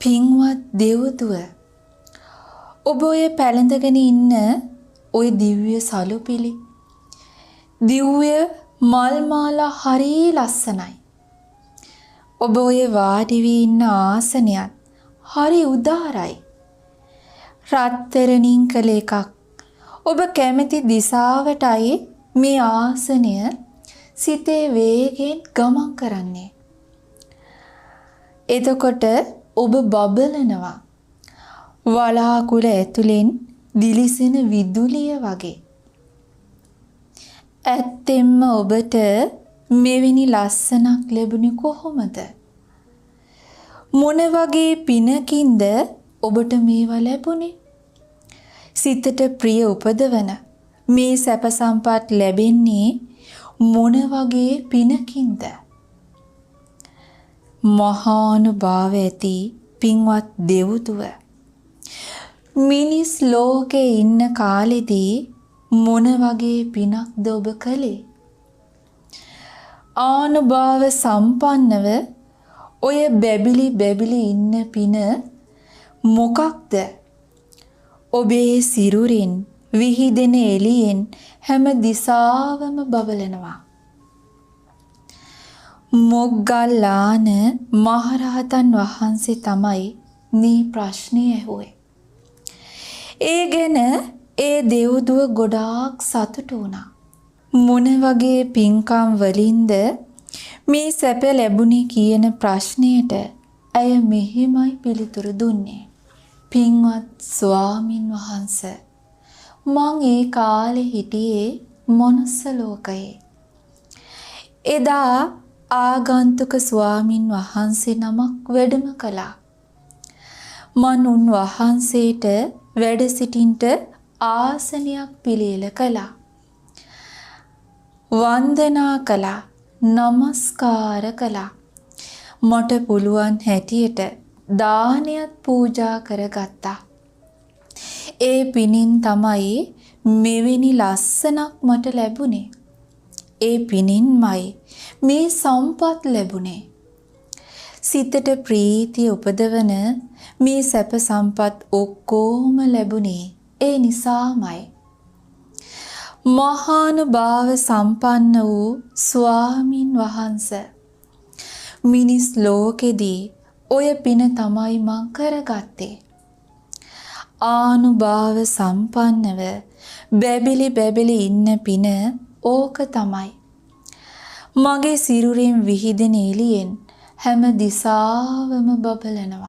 පින්වත් දෙව්දුව ඔබ ඔය පැලඳගෙන ඉන්න ওই දිව්‍ය සලුපිලි දිව්‍ය මල් මාලා හරි ලස්සනයි. ඔබ ඔය වාඩි වී ඉන්න ආසනයත් හරි උදාරයි. රත්තරණින් කළ එකක්. ඔබ කැමති දිශාවටයි මේ ආසනය සිතේ වේගෙන් ගමන් කරන්නේ. එතකොට ඔබ බබලනවා. වලාකුළ ඇතුලෙන් දිලිසෙන විදුලිය වගේ. ඇත්තෙන්ම ඔබට මෙවැනි ලස්සනක් ලැබුණේ කොහොමද? මොන වගේ පිනකින්ද ඔබට මේවා ලැබුණේ? සිතට ප්‍රිය උපදවන මේ සැප සම්පත් ලැබෙන්නේ මොන වගේ පිනකින්ද? මහානුභාව ඇති පින්වත් දෙව්දුව මිනිස් ලෝකේ ඉන්න කාලෙදී මොන වගේ පිනක්ද ඔබ කළේ? ආනුභාව සම්පන්නව ඔය බැබිලි ඉන්න පින මොකක්ද? ඔබේ සිරුරින් විහිදෙන එළියෙන් හැම දිසාවම බබලනවා. මොග්ගල්ලාන මහරහතන් වහන්සේ තමයි මේ ප්‍රශ්නේ ඇහුවේ. ඒ ගැන ඒ දෙව්දුව ගොඩාක් සතුටු වුණා. මොන වගේ පින්කම් වලින්ද මේ සැප ලැබුණේ කියන ප්‍රශ්නයට ඇය මෙහිමයි පිළිතුරු දුන්නේ. පින්වත් ස්වාමින් වහන්සේ, මං ඒ කාලේ හිටියේ මනුස්ස ලෝකයේ. එදා ආගන්තුක ස්වාමින් වහන්සේ නමක් වැඩම කළා. මන් උන්වහන්සේට වැඩ සිටින්ට ආසනයක් පිළියෙල කළා. වන්දනා කළා, නමස්කාර කළා. මට පුළුවන් හැටියට දානයත් පූජා කරගත්තා. ඒ පිනින් තමයි මෙවැනි ලස්සනක් මට ලැබුණේ. ඒ පිනින්මයි මේ සම්පත් ලැබුණේ. සිතට ප්‍රීතිය උපදවන මේ සැප සම්පත් ඔක්කොම ලැබුණේ ඒ නිසාමයි. මහානුභාව සම්පන්න වූ ස්වාමින් වහන්සේ, මිනිස් ලෝකෙදී ඔය පින තමයි මං කරගත්තේ. ආනුභාව සම්පන්නව බැබිලි ඉන්න පින ඕක තමයි. මගේ සිරුරෙන් විහිදෙන එළියෙන් හැම දිසාවම බබලනවා.